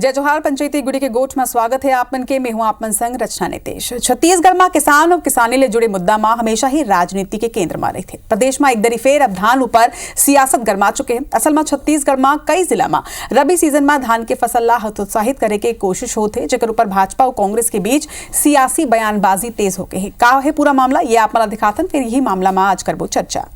जय जोहार पंचायती गुड़ी के गोठ में स्वागत है आपमन के। मैं हूं आपमन संग रचना नितेश। छत्तीसगढ़ में किसान और किसानी ले जुड़े मुद्दा में हमेशा ही राजनीति के केंद्र में रहे थे। प्रदेश में एक दरी फेर अब धान ऊपर सियासत गरमा चुके हैं। असल में छत्तीसगढ़ में कई जिला में रबी सीजन में धान के फसल ला हतोत्साहित करे के कोशिश होते, जेकर ऊपर भाजपा और कांग्रेस के बीच सियासी बयानबाजी तेज हो गई है। का है पूरा मामला, ये आप मला दिखातन, फिर यही मामला में आज करबो चर्चा।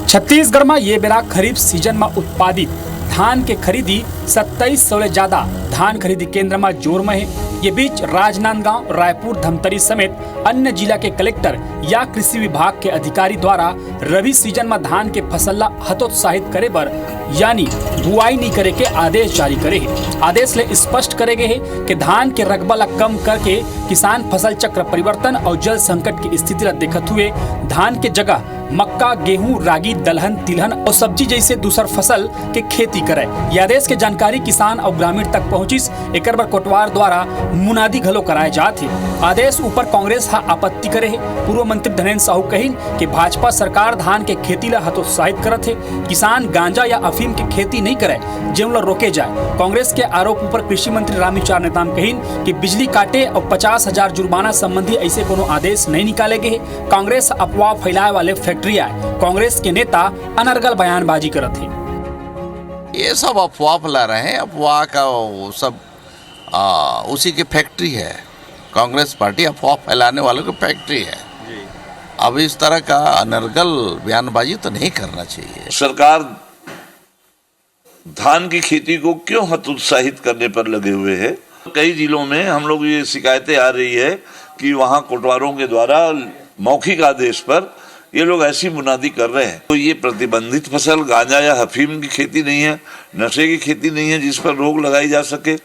छत्तीसगढ़ में ये बेरा खरीफ सीजन में उत्पादित धान के खरीदी 2700 से ज्यादा धान खरीदी केंद्र में जोर में है। ये बीच राजनांदगांव, रायपुर, धमतरी समेत अन्य जिला के कलेक्टर या कृषि विभाग के अधिकारी द्वारा रबी सीजन में धान के फसल ला हतोत्साहित करे बर यानी बुआई नहीं करे के आदेश जारी करे है। आदेश ले स्पष्ट करे गए है कि धान के रकबा ला कम करके किसान फसल चक्र परिवर्तन और जल संकट की स्थिति ला देखते हुए धान के जगह मक्का, गेहूं, रागी, दलहन, तिलहन और सब्जी जैसे दूसर फसल के खेती करे। यह आदेश के जानकारी किसान और ग्रामीण तक पहुंचिस, एकर बर कोटवार द्वारा मुनादी घलो कराए जात है। आदेश ऊपर कांग्रेस हा आपत्ति करे है। पूर्व मंत्री धनेन्द्र साहू कहिन कि भाजपा सरकार धान के खेती ला हतोत्साहित करत है। किसान गांजा या अफीम की खेती नहीं करे जेन ला रोके जाए। कांग्रेस के आरोप ऊपर कृषि मंत्री रामविचार नेताम कहिन कि बिजली काटे और 50,000 जुर्माना संबंधी ऐसे कोनो आदेश नहीं निकाले गए। कांग्रेस अफवाह फैलाए वाले फैक्ट्री है। कांग्रेस के नेता अनर्गल बयानबाजी करत है। ये सब अफवाह फैला रहे हैं। अफवाह का वो सब उसी की फैक्ट्री है। कांग्रेस पार्टी अफवाह फैलाने वालों की फैक्ट्री है। अब इस तरह का अनर्गल बयानबाजी तो नहीं करना चाहिए। सरकार धान की खेती को क्यों हतोत्साहित करने पर लगे हुए हैं। कई जिलों में हम लोग ये शिकायतें आ रही है कि वहां कोटवारों के द्वारा मौखिक आदेश पर ये लोग ऐसी मुनादी कर रहे हैं। तो ये प्रतिबंधित फसल गांजा या अफीम की खेती नहीं है, नशे की खेती नहीं है जिस पर रोक लगाई जा सके।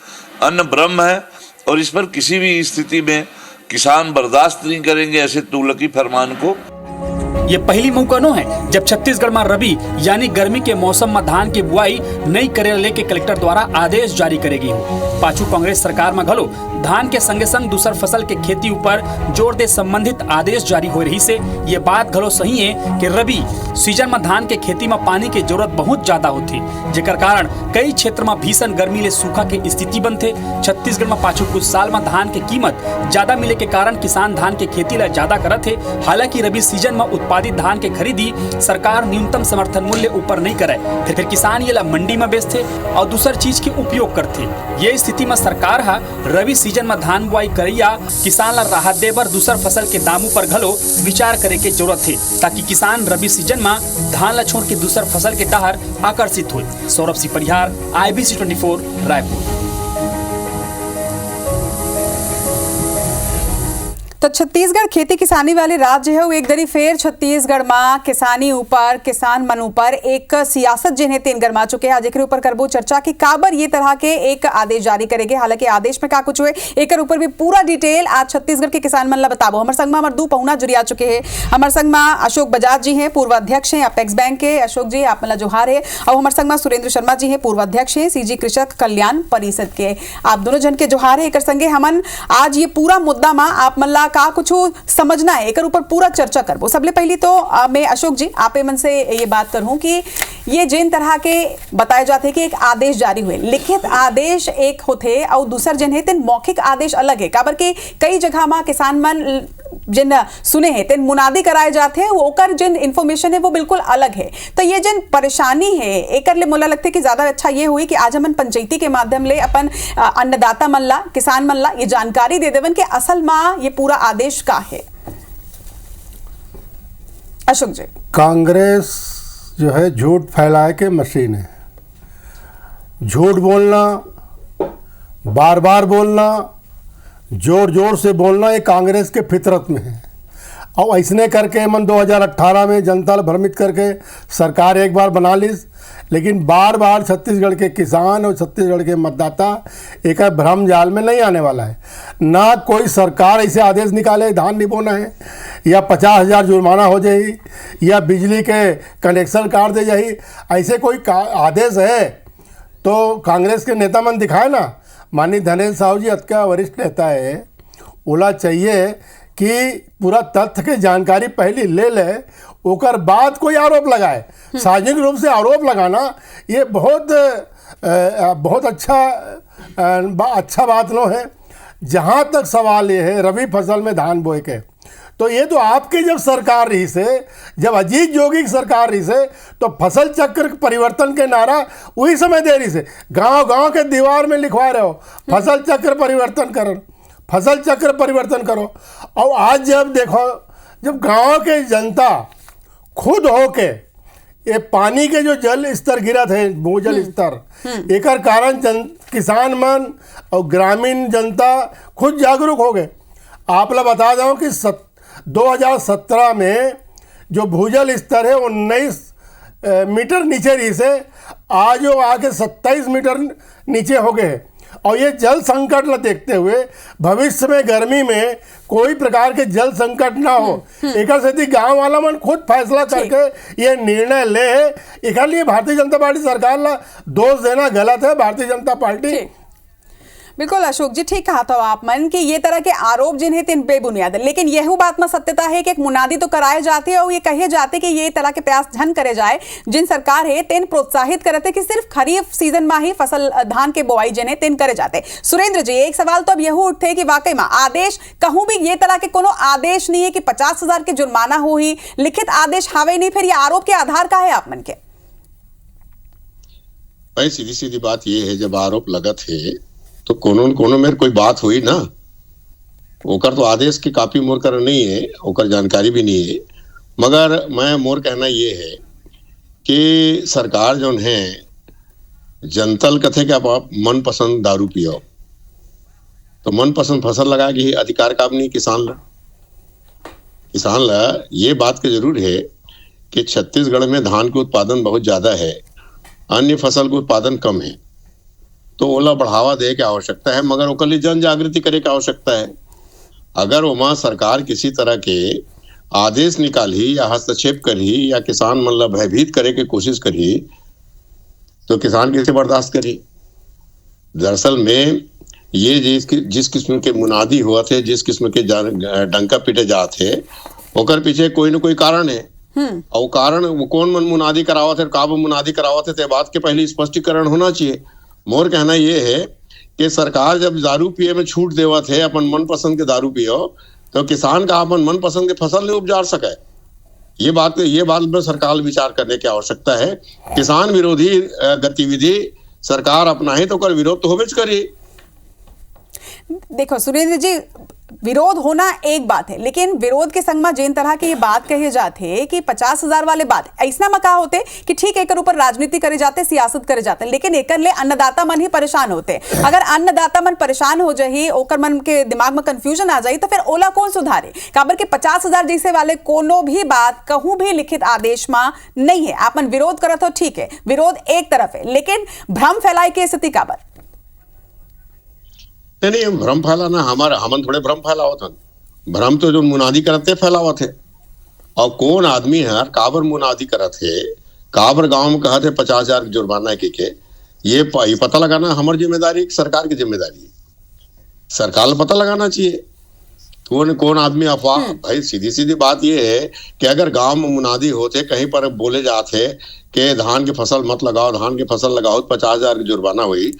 अन्न ब्रह्म है और इस पर किसी भी स्थिति में किसान बर्दाश्त नहीं करेंगे ऐसे तुगलकी फरमान को। ये पहली मौका नो है जब छत्तीसगढ़ में रबी यानी गर्मी के मौसम में धान की बुआई नहीं करे लेके कलेक्टर द्वारा आदेश जारी करेगी हो। पाछू कांग्रेस सरकार में घलो धान के संगे संग दूसर फसल के खेती ऊपर जोर दे संबंधित आदेश जारी हो रही से ये बात घलो सही है कि रबी सीजन में धान के खेती में पानी की जरूरत बहुत ज्यादा होती, जेकर कारण कई क्षेत्र में भीषण गर्मी ले सूखा के स्थिति बनते। छत्तीसगढ़ में पाछू कुछ साल में धान की कीमत ज्यादा मिले के कारण किसान धान के खेती ला ज्यादा करत है। हालांकि रबी सीजन में उत्पादित धान के खरीदी सरकार न्यूनतम समर्थन मूल्य ऊपर नहीं करे, फिर किसान ये ला मंडी में बेचते और दूसर चीज के उपयोग करते। ये स्थिति में सरकार हा रबी सीजन में धान बुआई करैया किसान ला राहत दे बर दूसर फसल के दामों पर घलो विचार करे के जरूरत है, ताकि किसान रबी सीजन में धान ला छोड़ के दूसर फसल के डहर आकर्षित हो। सौरभ सिंह परिहार, IBC 24, रायपुर। तो छत्तीसगढ़ खेती किसानी वाले राज्य है, वो एक दरी फेर छत्तीसगढ़ में किसानी ऊपर, किसान मन ऊपर एक सियासत जिन्हें तेन गरमा चुके हैं। आज एक ऊपर करबो चर्चा कि काबर ये तरह के एक आदेश जारी करेंगे। हालांकि आदेश में क्या कुछ हुए एक ऊपर भी पूरा डिटेल आज छत्तीसगढ़ के किसान मन ला बताबो। हमारे संग में हमारे दो पहुना जुड़िया चुके हैं। हमारे संग में अशोक बजाज जी हैं, पूर्व अध्यक्ष हैं अपेक्स बैंक के। अशोक जी आप मला जोहार है। और हमारे संग में सुरेंद्र शर्मा जी हैं, पूर्व अध्यक्ष हैं CG कृषक कल्याण परिषद के। आप दोनों जन के जोहार है। एक संगे हमन आज ये पूरा मुद्दा में आप मन का कुछ समझना है, एक ऊपर पूरा चर्चा करबो। सबले पहली तो मैं अशोक जी आप मन से ये बात करूं कि ये जिन तरह के बताए जाते हैं कि एक आदेश जारी हुए, लिखित आदेश एक होते और दूसर जिन है तेन मौखिक आदेश अलग है। काबर के कई जगह में किसान मन जिन सुने हैं तेन मुनादी कराए जाते हैं, ओकर जिन इंफॉर्मेशन है वो बिल्कुल अलग है। तो ये जिन परेशानी है एकर ले मोला लगता है कि ज्यादा अच्छा ये हुई कि आज हमन पंचायती के माध्यम ले अपन अन्नदाता मन ला, किसान मन ला ये जानकारी दे देवन कि असल में ये पूरा आदेश का है। अशोक जी, कांग्रेस जो है झूठ फैलाए के मशीन है। झूठ बोलना, बार बार बोलना, जोर जोर से बोलना ये कांग्रेस के फितरत में है। और ऐसने करके मन 2018 में जनता भ्रमित करके सरकार एक बार बना ली, लेकिन बार बार छत्तीसगढ़ के किसान और छत्तीसगढ़ के मतदाता एक भ्रम जाल में नहीं आने वाला है। ना कोई सरकार ऐसे आदेश निकाले धान नहीं बोना है, या 50,000 जुर्माना हो जाए, या बिजली के कनेक्शन काट दे जाए। ऐसे कोई आदेश है तो कांग्रेस के नेता मन दिखाए ना। माननीय धनेन्द्र साहू जी अतका वरिष्ठ नेता है, ओला चाहिए कि पूरा तथ्य के जानकारी पहले ले ले, ओकर बाद कोई आरोप लगाए। सार्वजनिक रूप से आरोप लगाना ये बहुत अच्छा बात नो है। जहाँ तक सवाल ये है रबी फसल में धान बोए के, तो ये तो आपके जब सरकार रही से, जब अजीत जोगी की सरकार रही से, तो फसल चक्र परिवर्तन के नारा वही समय दे रही से, गांव गांव के दीवार में लिखवा रहे हो फसल चक्र परिवर्तन करो, फसल चक्र परिवर्तन करो। और आज जब देखो, जब गांव के जनता खुद होके ये पानी के जो जल स्तर गिरा थे, भूजल स्तर, एकर कारण किसान मन और ग्रामीण जनता खुद जागरूक हो गए। आप लोग बता दूं कि 2017 में जो भूजल स्तर है 19 मीटर नीचे रही से, आज वो आके 27 मीटर नीचे हो गए। और ये जल संकट ला देखते हुए भविष्य में गर्मी में कोई प्रकार के जल संकट ना हो, एक से गांव वाला मन खुद फैसला करके ये निर्णय ले। एक लिए भारतीय जनता पार्टी सरकार ला दोष देना गलत है। भारतीय जनता पार्टी बिल्कुल अशोक जी ठीक कहा था आप मन कि ये तरह के आरोप जिन्हें तीन बेबुनियाद है, लेकिन यह बात में सत्यता है कि एक मुनादी तो कराए जाते हैं और ये कहे जाते कि ये तरह के प्रयास धन करे जाए जिन सरकार है तेन प्रोत्साहित करते कि सिर्फ खरीफ सीजन में ही फसल धान के बोआई जिन्हें तेन करे जाते। सुरेंद्र जी, एक सवाल तो अब यह उठते कि वाकई में आदेश कहूं भी ये तरह के कोनो आदेश नहीं है कि 50,000 के जुर्माना हो ही, लिखित आदेश हावे नहीं, फिर ये आरोप के आधार का है आप मन के? भाई सीधी सीधी बात ये है, जब आरोप लगत है तो कोनो मेरे कोई बात हुई ना, ओकर तो आदेश की कॉपी मोर कर नहीं है, ओकर जानकारी भी नहीं है। मगर मोर कहना ये है कि सरकार जो है जनतल कथे कि आप मन पसंद दारू पियो, तो मन पसंद फसल लगा के अधिकार का नहीं किसान ला ये बात के जरूर है कि छत्तीसगढ़ में धान के उत्पादन बहुत ज्यादा है, अन्य फसल के उत्पादन कम है, तो ओला बढ़ावा दे के आवश्यकता है, मगर ओकर लिए जन जागृति करे के आवश्यकता है। अगर वहाँ सरकार किसी तरह के आदेश निकाली या हस्तक्षेप करी या किसान मतलब भयभीत करे के कोशिश करी, तो किसान कैसे बर्दाश्त करी? दरअसल में ये जिस किस्म के मुनादी हुआ थे, जिस किस्म के डंका पीटे जाते, ओकर पीछे कोई न कोई कारण है। और कारण वो कौन मन मुनादी करावत है, काब मुनादी करावत है, बात के पहले स्पष्टीकरण होना चाहिए। मोर कहना ये है कि सरकार जब दारू पिए में छूट देवत है, अपन मनपसंद के दारू पियो, तो किसान का अपन मनपसंद के फसल नहीं उपजा सके। ये बात में सरकार विचार करने की आवश्यकता है। किसान विरोधी गतिविधि सरकार अपनाए तो कर विरोध तो होबेच करी। देखो सुरेंद्र जी, विरोध होना एक बात है, लेकिन विरोध के संग में जिन तरह की ये बात कहे जाते कि 50,000 वाले बात ऐसा में कहा होते कि ठीक एक ऊपर राजनीति करे जाते, सियासत करे जाते, लेकिन एक ले अन्नदाता मन ही परेशान होते। अगर अन्नदाता मन परेशान हो जाए, ओकर मन के दिमाग में कंफ्यूजन आ जाए, तो फिर ओला कौन सुधारे? काबर के 50,000 जैसे वाले कोनो भी बात कहूं भी लिखित आदेश में नहीं है। आपन विरोध करत हो, ठीक है, विरोध एक तरफ है, लेकिन भ्रम फैलाए की स्थिति काबर? नहीं, भ्रम फैलाना हमन थोड़े भ्रम फैलावत हन। भ्रम तो जो मुनादी करते फैलावत है। और कौन आदमी है काबर मुनादी करत है, काबर गांव में कहते है 50,000 जुर्माना के ये पता लगाना हमारी जिम्मेदारी, सरकार की जिम्मेदारी है। सरकार पता लगाना चाहिए कौन आदमी अफवाह। भाई सीधी सीधी बात ये है कि अगर गांव में मुनादी होते, कहीं पर बोले जाते कि धान की फसल मत लगाओ, धान की फसल लगाओ 50,000 की जुर्माना हुई,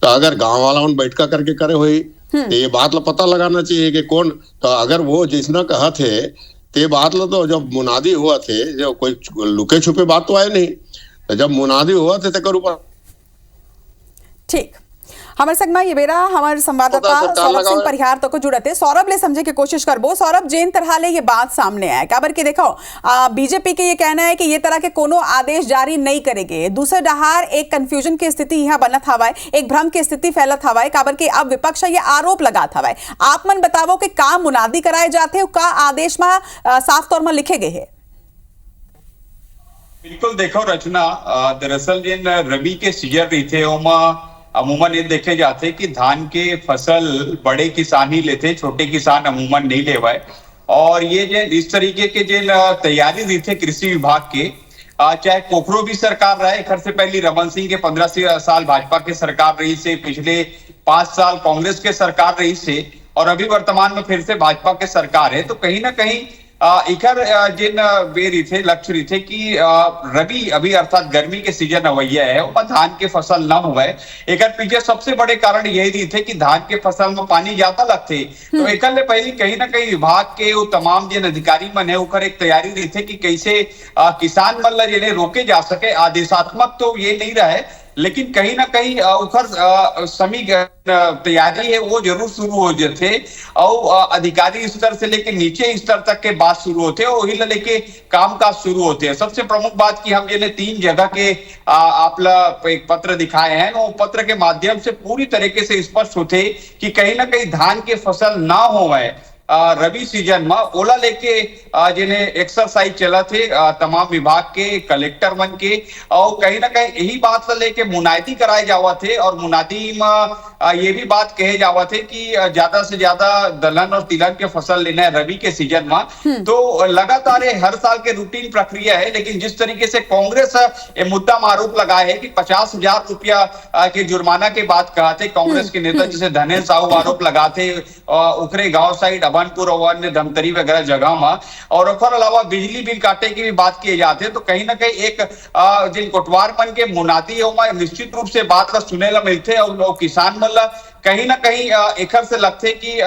तो अगर गांव वाला उन बैठका करके करे हुई, तो ये बात ला पता लगाना चाहिए कि कौन। तो अगर वो जिसने कहा थे ते बात ला, तो जब मुनादी हुआ थे, जो कोई लुके छुपे बात तो आए नहीं, तो जब मुनादी हुआ थे तो ऊपर ठीक। हमारे संग में ये बेरा हमारे संवाददाता सौरभ सिंह परिहार तो को जुड़ते, सौरभ ले समझे की कोशिश करबो। सौरभ, जिन तरह ले ये बात सामने आया, काबर के देखो बीजेपी के ये कहना है कि ये तरह के कोनो आदेश जारी नहीं करेंगे। दूसरे डहार एक कंफ्यूजन की स्थिति यहाँ बनत हवाए, एक भ्रम की स्थिति फैलत हवाए, काबर के अब विपक्ष ये आरोप लगात हवाए। आप मन बतावो कि का मुनादी कराए जाते, का आदेश में साफ तौर में लिखे गए है? बिल्कुल देखो रचना, दरअसल जिन रबी के सीजन रही थे ओमा अमूमन ये देखे जाते कि धान के फसल बड़े किसान ही लेते, छोटे किसान अमूमन नहीं लेवाए। और ये जो इस तरीके के जो तैयारी दी थे कृषि विभाग के, चाहे कोखरो भी सरकार रहे, घर से पहले रमन सिंह के 15 साल भाजपा के सरकार रही से, पिछले 5 साल कांग्रेस के सरकार रही से, और अभी वर्तमान में फिर से भाजपा के सरकार है। तो कहीं ना कहीं इकर जिन बेरी थे लक्ष्य रही थे कि रबी अभी अर्थात गर्मी के सीजन अवैया है और धान के फसल न हुए। एक पीछे सबसे बड़े कारण यही रही थे कि धान के फसल में पानी ज्यादा लगते, तो एक पहले कहीं ना कहीं विभाग के वो तमाम जिन अधिकारी मन है उकर एक तैयारी रही थे कि कैसे किसान मन जिन्हें रोके जा सके। आदेशात्मक तो ये नहीं रहा है, लेकिन कहीं ना कहीं उखर समी तैयारी है वो जरूर शुरू हो जाते और अधिकारी स्तर से लेके नीचे स्तर तक के बात शुरू होते और वही लेके कामकाज शुरू होते हैं। सबसे प्रमुख बात की हम जिन्हें 3 जगह के आपला एक पत्र दिखाए हैं, वो पत्र के माध्यम से पूरी तरीके से स्पष्ट होते कि कहीं ना कहीं धान के फसल ना होवे रबी सीजन में ओला लेके जिन्हें एक्सरसाइज चला थे तमाम विभाग के कलेक्टर मन के, और कहीं ना कहीं यही बात लेके मुनादी कराए जावा थे और मुनादी में ये भी बात कहे जावा थे कि ज्यादा से ज्यादा दलहन और तिलहन के फसल लेना है रबी के सीजन में। तो लगातार हर साल के रूटीन प्रक्रिया है, लेकिन जिस तरीके से कांग्रेस ये मुद्दा में आरोप लगाए है कि 50,000 रुपया के जुर्माना के बाद कहा थे कांग्रेस के नेता जिसे धनेश साहू आरोप लगाते उखरे गांव साइड अभनपुर और अन्य धमतरी वगैरह जगह में, और उसके अलावा बिजली बिल काटे की भी बात किए जाते हैं। तो कहीं ना कहीं एक जिन कोटवार मन के मुनादी निश्चित रूप से बात का सुने ला मिलते और किसान मन कहीं ना कहीं एखर से लगते कि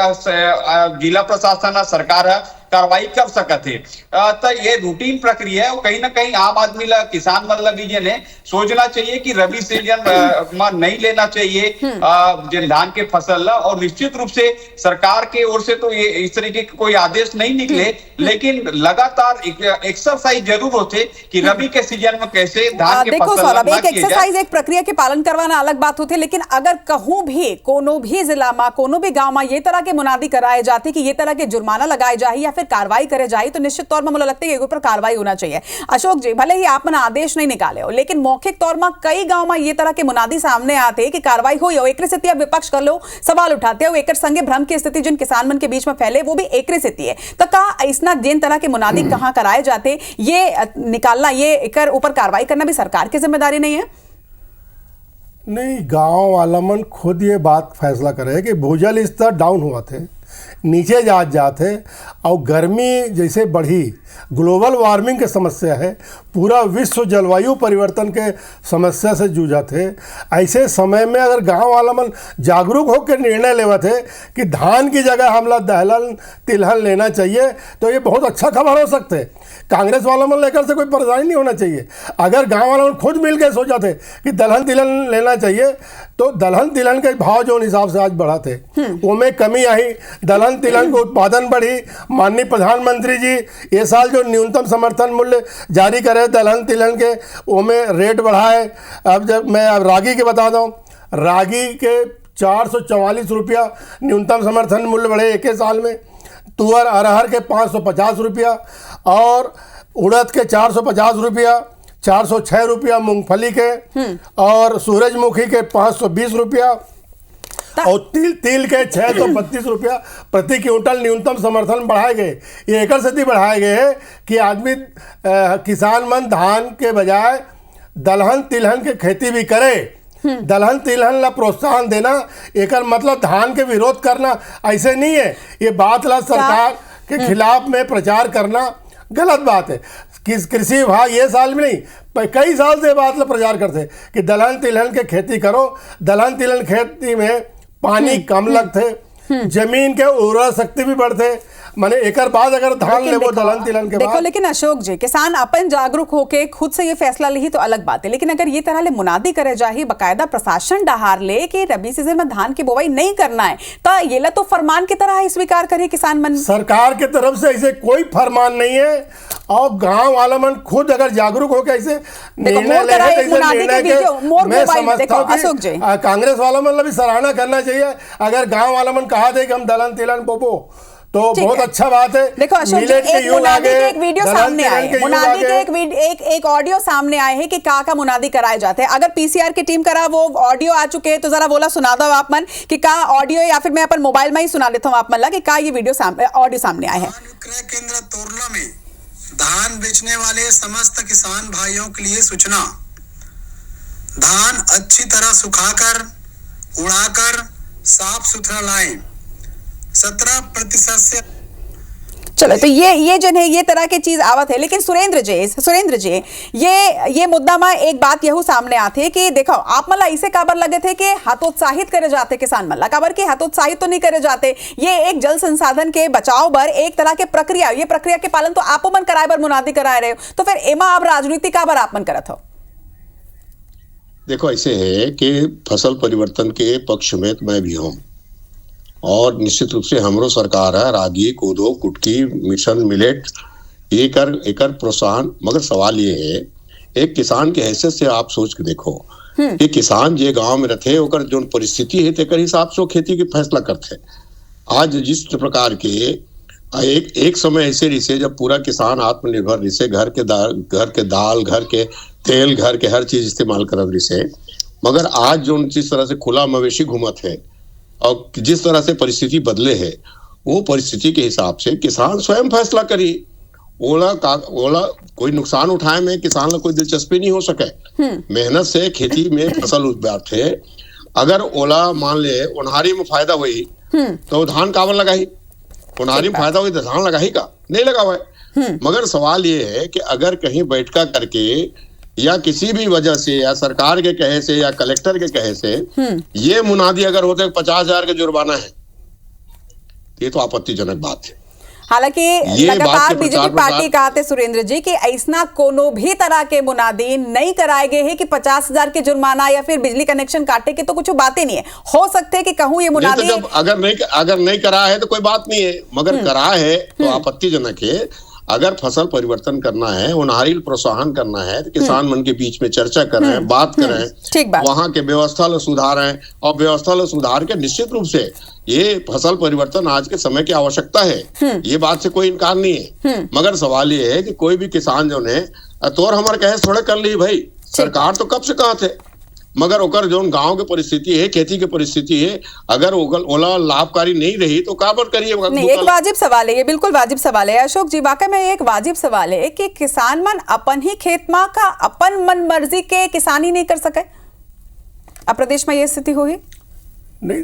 जिला प्रशासन सरकार कार्रवाई कर सकते है। तो ये रूटीन प्रक्रिया है, कहीं ना कहीं आम आदमी ला किसान मतलब ने सोचना चाहिए कि रबी सीजन में नहीं लेना चाहिए जिन धान के फसल ला, और निश्चित रूप से सरकार के ओर से तो ये इस तरीके के कोई आदेश नहीं निकले, लेकिन लगातार एक्सरसाइज जरूर होते कि रबी के सीजन में कैसे धान के फसल एक एक्सरसाइज एक प्रक्रिया के पालन करवाना अलग बात होती है, लेकिन अगर कहूं भी कोनो भी जिला में कोनो भी गांव में ये तरह के मुनादी कराए जाते कि ये तरह के जुर्माना लगाए जाए या फिर कार्रवाई करे जाए, तो निश्चित तौर पर मुझे लगता है कि ऊपर कार्रवाई होना चाहिए। अशोक जी, भले ही आपने आदेश नहीं निकाले हो, लेकिन मौखिक तौर पर कई गांव में ये तरह के मुनादी सामने आते कि कार्रवाई हुई हो, एक स्थिति अब विपक्ष कर लो सवाल उठाते हो, एक संगे भ्रम की स्थिति जिन किसान मन के बीच में फैले वो भी एक स्थिति है। तो का ऐसा जिन तरह के मुनादी कहां कराए जाते ये निकालना, ये एक ऊपर कार्रवाई करना भी सरकार की जिम्मेदारी नहीं है? नहीं, गांव वाला मन खुद ये बात फैसला करे कि भूजल स्तर डाउन हुआ थे, नीचे जाते और गर्मी जैसे बढ़ी, ग्लोबल वार्मिंग की समस्या है, पूरा विश्व जलवायु परिवर्तन के समस्या से जूझा थे। ऐसे समय में अगर गांव वाला मन जागरूक होकर निर्णय लेवा थे कि धान की जगह हमला दलहन तिलहन लेना चाहिए, तो ये बहुत अच्छा खबर हो सकते। कांग्रेस वाला मन लेकर से कोई परेशानी नहीं होना चाहिए। अगर गांव वाला मन खुद मिल के सोचा थे कि दलहन तिलहन लेना चाहिए, तो दलहन तिलहन के भाव जो हिसाब से आज बढ़ा थे वो में कमी आई, दलहन तिलहन को उत्पादन बढ़ी। माननीय प्रधानमंत्री जी ये साल जो न्यूनतम समर्थन मूल्य जारी करे दलहन तिलहन के, वो में रेट बढ़ाए। अब जब मैं अब रागी के बता दूँ, रागी के 444 रुपया न्यूनतम समर्थन मूल्य बढ़े एक साल में, तुअर अरहर के 550 रुपया और उड़द के 450 रुपया, 406 रुपया मूंगफली के और सूरजमुखी के 520 रुपया और तिल के 632 रुपया प्रति क्विंटल न्यूनतम समर्थन बढ़ाए गए। ये एक स्थिति बढ़ाए गए हैं कि आदमी किसान मन धान के बजाय दलहन तिलहन के खेती भी करे। दलहन तिलहन ला प्रोत्साहन देना एक मतलब धान के विरोध करना ऐसे नहीं है। ये बात ला सरकार के खिलाफ में प्रचार करना गलत बात है। कृषि विभाग ये साल में नहीं कई साल से बात ला प्रचार करते कि दलहन तिलहन के खेती करो। दलहन तिलहन खेती में पानी कम लगते, जमीन के उर्वरा शक्ति भी बढ़ते, माने एक बाद अगर धान ले वो दलहन तिलहन के देखो, लेकिन अशोक जी किसान अपन जागरूक होके खुद से ये फैसला ली तो अलग बात है, लेकिन अगर ये तरह ले मुनादी करे जाए, बकायदा प्रशासन डहार ले कि रबी सीजन में धान की बुवाई नहीं करना है, तो ये ला तो फरमान की तरह स्वीकार करे किसान मन। सरकार की तरफ से ऐसे कोई फरमान नहीं है और गांव वाला मन खुद अगर जागरूक होकर ऐसे निर्णय ले, मैं समझता हूँ कि कांग्रेस वाला मन भी सराहना करना चाहिए। अगर गाँव वाला मन कहा थे कि हम दलहन तिलहन बोबो तो बहुत अच्छा बात है। देखो अशोक जी, एक वीडियो सामने आए है, मुनादी के एक ऑडियो सामने आए हैं कि का मुनादी कराए जाते हैं। अगर पीसीआर की टीम करा वो ऑडियो आ चुके हैं तो जरा बोला सुना दो आप मन कि का ऑडियो, या फिर मैं अपन मोबाइल में ही सुना देता हूँ आप मन ला कि का ये वीडियो ऑडियो सामने आए हैं। क्रय केंद्र तोरला में धान बेचने वाले समस्त किसान भाइयों के लिए सूचना, धान अच्छी तरह सुखाकर उड़ाकर साफ सुथरा लाएं। 17% से। चलो, तो ये जो है ये तरह की चीज आवत है। लेकिन सुरेंद्र जी ये मुद्दा में एक बात यहू सामने आती है कि देखो आप मला इसे काबर लगे थे कि हतोत्साहित करे जाते किसान मल्ला, काबर की हतोत्साहित तो नहीं करे जाते। ये एक जल संसाधन के बचाव बर एक तरह के प्रक्रिया, ये प्रक्रिया के पालन तो आप मन कराए बर मुनादी कराए रहे हो, तो फिर एमा आप राजनीति काबर आप मन करत हो? देखो ऐसे है कि फसल परिवर्तन के पक्ष में तो मैं भी हूँ, और निश्चित रूप से हमरो सरकार है रागी, कोदो, कुटकी, मिशन, मिलेट एकर प्रोत्साहन। मगर सवाल ये है, एक किसान के हैसियत से आप सोच के देखो कि किसान जे गांव में रहते ओकर जो परिस्थिति है तेकर हिसाब से खेती के फैसला करते। आज जिस प्रकार के एक समय ऐसे रिसे जब पूरा किसान आत्मनिर्भर रिसे, घर के दाल, घर के तेल, घर के हर चीज इस्तेमाल करत रिसे, मगर आज जो जिस तरह से खुला मवेशी घूमत है और जिस तरह से परिस्थिति बदले है, वो परिस्थिति के हिसाब से किसान स्वयं फैसला करी। ओला कोई नुकसान उठाए में किसान को कोई दिलचस्पी नहीं हो सके। मेहनत से खेती में फसल उगाते, अगर ओला मान ले उन्हारी में फायदा हुई तो धान काबर लगाई, उन्हारी में फायदा हुई तो धान लगाई का नहीं लगा हुआ है। मगर सवाल ये है कि अगर कहीं बैठका करके या किसी भी वजह से या सरकार के कहे से या कलेक्टर के कहे से ये मुनादी अगर होते 50,000 का जुर्माना है, ये तो आपत्तिजनक बात है। हालांकि लगातार बीजेपी पार्टी कहते सुरेंद्र जी कि ऐसा कोनो भी तरह के मुनादी नहीं कराए गए हैं कि 50,000 के जुर्माना या फिर बिजली कनेक्शन काटे की तो कुछ बात ही नहीं है। हो सकते है कि कहूं ये मुनादी तो अगर नहीं करा है तो कोई बात नहीं है, मगर करा है तो आपत्तिजनक है। अगर फसल परिवर्तन करना है, उन्हारी प्रोत्साहन करना है, तो किसान मन के बीच में चर्चा करें, बात करें, वहां के व्यवस्था लो सुधारें, और व्यवस्था लो सुधार के निश्चित रूप से ये फसल परिवर्तन आज के समय की आवश्यकता है, ये बात से कोई इनकार नहीं है। मगर सवाल ये है कि कोई भी किसान जो ने तोर हमारे कहे थोड़े कर ली भाई, सरकार तो कब से कहा थे, मगर ओकर जो गांव के परिस्थिति है, खेती की परिस्थिति है, अगर ओला लाभकारी नहीं रही तो काबर करिए। नहीं, एक वाजिब सवाल है, ये बिल्कुल वाजिब सवाल है अशोक जी, वाकई में एक वाजिब सवाल है कि किसान मन अपन ही खेत में का अपन मन मर्जी के किसानी नहीं कर सके। अब प्रदेश में ये स्थिति होगी नहीं,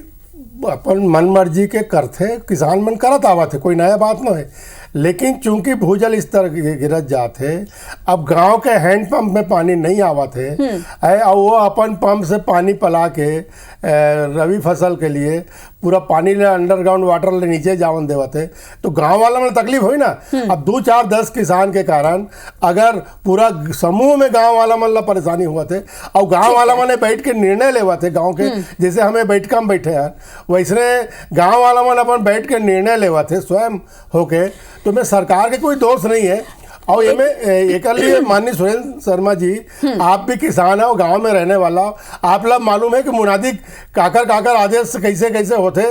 अपन मन मर्जी के करते किसान मन करत आवत है, कोई नया बात ना है। लेकिन चूंकि भूजल स्तर गिरत जाते, अब गांव के हैंडपंप में पानी नहीं आवत है और वो अपन पंप से पानी पला के रवि फसल के लिए पूरा पानी ले अंडरग्राउंड वाटर ले नीचे जावन देवत है, तो गांव वाला में तकलीफ हुई ना। अब 2, 4, 10 किसान के कारण अगर पूरा समूह में गांव वाला मन ला परेशानी हुआ थे, और गांव वाला मन बैठ के निर्णय लेवा थे, गांव के जैसे हमें बैठका में बैठे हैं वैसे गांव वाला मन अपन बैठ के निर्णय लेवा थे स्वयं होके, तो मैं सरकार के कोई दोष नहीं है। और ये में एक लिए माननीय सुरेंद्र शर्मा जी, आप भी किसान हो, गांव में रहने वाला, आप लोग मालूम है कि मुनादी काकर आदेश कैसे कैसे होते,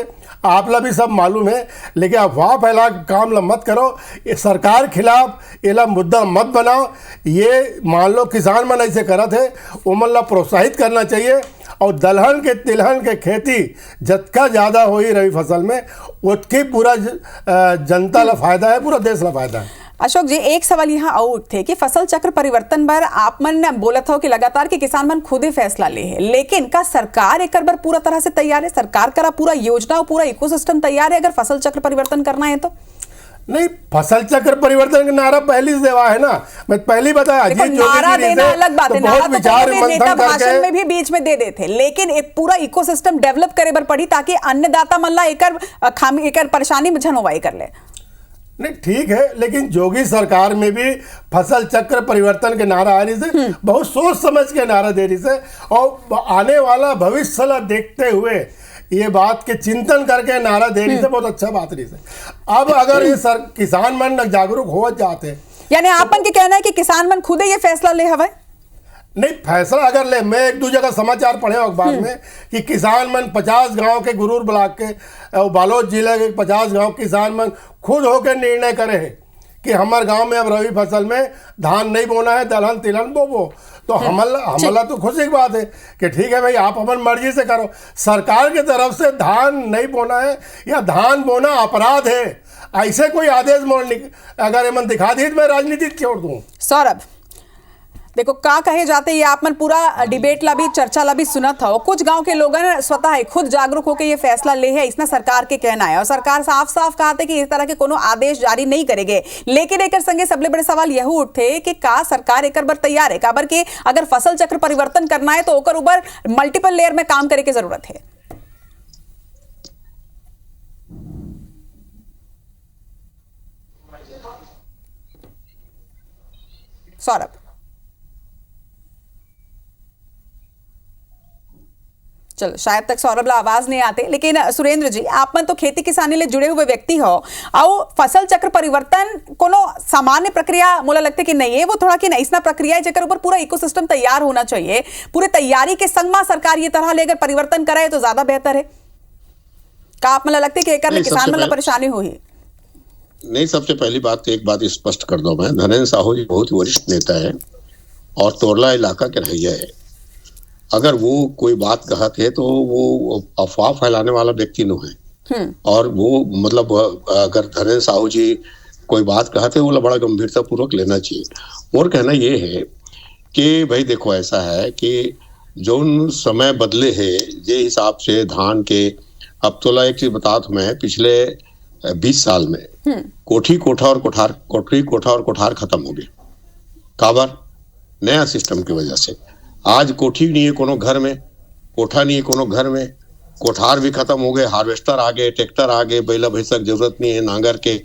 आप लोग भी सब मालूम है। लेकिन अफवाह फैला काम ला मत करो, ये सरकार खिलाफ ये ला मुद्दा मत बनाओ। ये मान लो किसान मन ऐसे करत है, उमन ला प्रोत्साहित करना चाहिए, और दलहन के तिलहन के खेती जितना ज़्यादा हुई रवि फसल में उतकी पूरा जनता ला फायदा है, पूरा देश ला फायदा है। अशोक जी, एक सवाल यहाँ और थे कि फसल चक्र परिवर्तन पर आप मन बोलत हो कि लगातार कि किसान मन खुद ही फैसला ले है, लेकिन का सरकार एक बार पूरा तरह से तैयार है? सरकार का पूरा योजना और पूरा इकोसिस्टम तैयार है अगर फसल चक्र परिवर्तन करना है तो? नहीं, फसल चक्र परिवर्तन का नारा पहले से देवा है ना, मैं पहले बताया। नारा देना अलग बात है, नारा तो नेता भाषण में भी बीच में दे देते, लेकिन एक पूरा इकोसिस्टम डेवलप करे बर पड़ी ताकि अन्नदाता मन ला एकर परेशानी में झनोवाई कर ले। नहीं ठीक है, लेकिन जोगी सरकार में भी फसल चक्र परिवर्तन के नारा आ रही से, बहुत सोच समझ के नारा दे रही से, और आने वाला भविष्य ला देखते हुए ये बात के चिंतन करके नारा दे रही से, बहुत अच्छा बात रही से। अब अगर ये किसान मन जागरूक हो जाते, यानी आपन के कहना है कि किसान मन खुद ये फैसला ले हवे? नहीं, फैसला अगर ले, मैं 1-2 जगह समाचार पढ़े अखबार में कि किसान मन 50 गांव के गुरूर ब्लॉक के और बालोद जिले के 50 गांव किसान मन खुद होकर निर्णय करे हैं कि हमारे गांव में अब रवि फसल में धान नहीं बोना है, दलहन तिलहन बोबो। तो हमला तो खुशी की बात है कि ठीक है भाई, आप अपन मर्जी से करो। सरकार की तरफ से धान नहीं बोना है या धान बोना अपराध है, ऐसे कोई आदेश अगर मन दिखा दी तो मैं राजनीति छोड़ दूँ। सौरभ, देखो का कहे जाते ये आप मन पूरा डिबेट ला भी चर्चा ला भी सुनत हो। कुछ गांव के लोगन स्वतः है खुद जागरूक होकर ये फैसला ले है, इसना सरकार के कहना है और सरकार साफ साफ कहते कि इस तरह के कोनो आदेश जारी नहीं करेंगे। लेकिन एक संगे सबले बड़े सवाल यह उठते कि का सरकार एक बार तैयार है, काबर के अगर फसल चक्र परिवर्तन करना है तो ओकर ऊपर मल्टीपल लेयर में काम करे की जरूरत है। सौरभ, चलो शायद तक सौरभ ला आवाज नहीं आते, लेकिन सुरेंद्र जी आप मन तो खेती किसानी ले जुड़े हुए व्यक्ति हो और फसल चक्र परिवर्तन कोनो सामान्य प्रक्रिया मोला लगता है कि नहीं है, वो थोड़ा कि नहीं इसना प्रक्रिया है जेकर ऊपर पूरा इकोसिस्टम तैयार होना चाहिए। पूरे तैयारी के संग में सरकार ये तरह ले अगर परिवर्तन कराए तो ज्यादा बेहतर है। का आप मला लगता है कि एक किसान मतलब परेशानी हुई? नहीं, सबसे पहली बात तो एक बात स्पष्ट कर दो, मैं धनेन्द्र साहू जी बहुत वरिष्ठ नेता है और तोरला इलाका के रहिया है। अगर वो कोई बात कहते है तो वो अफवाह फैलाने वाला व्यक्ति न है और वो मतलब अगर धनेन्द्र साहू जी कोई बात कहते वो बड़ा गंभीरता पूर्वक लेना चाहिए। और कहना ये है कि भाई देखो ऐसा है कि जो समय बदले है जे हिसाब से धान के, अब तो एक चीज बता दूं मैं, पिछले 20 साल में कोठी कोठा और कोठार खत्म हो गए। काबर? नया सिस्टम की वजह से। आज कोठी नहीं है कोनो घर में, कोठा नहीं है कोनो घर में, कोठार भी खत्म हो गए, हार्वेस्टर आ गए, ट्रैक्टर आ गए, बैला भैंसा की जरूरत नहीं है, नांगर के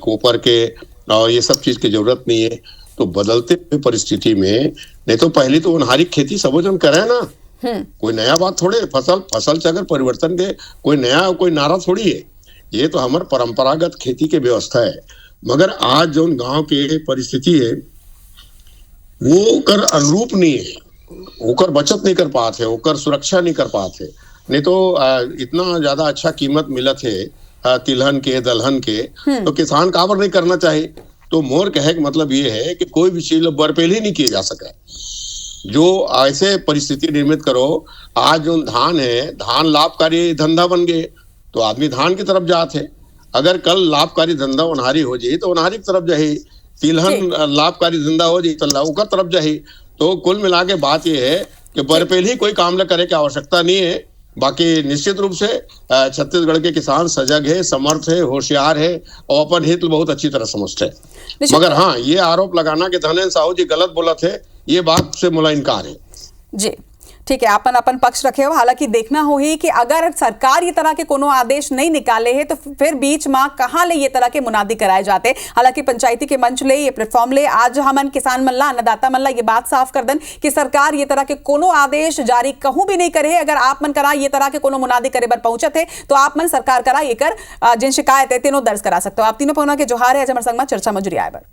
कोपर के और ये सब चीज की जरूरत नहीं है। तो बदलते हुए परिस्थिति में नहीं तो पहले तो अनहारी खेती सब जन करे ना, कोई नया बात थोड़े, फसल चक्र परिवर्तन के कोई नारा थोड़ी है, ये तो हमारे परंपरागत खेती के व्यवस्था है। मगर आज जो गांव के परिस्थिति है वो कर अनुरूप नहीं है, ओकर बचत नहीं कर पाते, ओकर सुरक्षा नहीं कर पाते। नहीं तो इतना ज्यादा अच्छा कीमत मिलत है तिलहन के दलहन के, तो किसान काबर नहीं करना चाहिए। तो मोर कहे का मतलब ये है कि कोई भी चीज बरपेल ही नहीं किया जा सके। जो ऐसे परिस्थिति निर्मित करो, आज जो धान है, धान लाभकारी धंधा बन गए तो आदमी धान की तरफ जाते। अगर कल लाभकारी धंधा उन्हारी हो जाए तो उन्हारी की तरफ जाए, तिलहन लाभकारी धंधा हो जाए तो लौका तरफ जाए। तो कुल मिला के बात यह है कि बरपेल ही कोई काम न करे की आवश्यकता नहीं है। बाकी निश्चित रूप से छत्तीसगढ़ के किसान सजग है, समर्थ है, होशियार है और अपन हित बहुत अच्छी तरह समझते हैं। मगर हाँ, ये आरोप लगाना कि धनेन्द्र साहू जी गलत बोला थे, ये बात से मुला इनकार है। जी ठीक है, अपन पक्ष रखे हो। हालांकि देखना हो ही कि अगर सरकार ये तरह के कोनो आदेश नहीं निकाले हैं तो फिर बीच में कहाँ ले ये तरह के मुनादी कराए जाते। हालांकि पंचायती के मंच ले, ये प्लेटफॉर्म ले आज हमन किसान मल्ला, अन्नदाता मल्ला ये बात साफ कर दें कि सरकार ये तरह के कोनो आदेश जारी कहूं भी नहीं करे। अगर आप मन करा ये तरह के कोनो मुनादी करे बर पहुंचे थे तो आप मन सरकार करा ये कर जिन शिकायत है तीनों दर्ज करा सकते हो। आप तीनों पहुंचा के जोहार है हमारे संग में चर्चा में जुड़ी आए बर।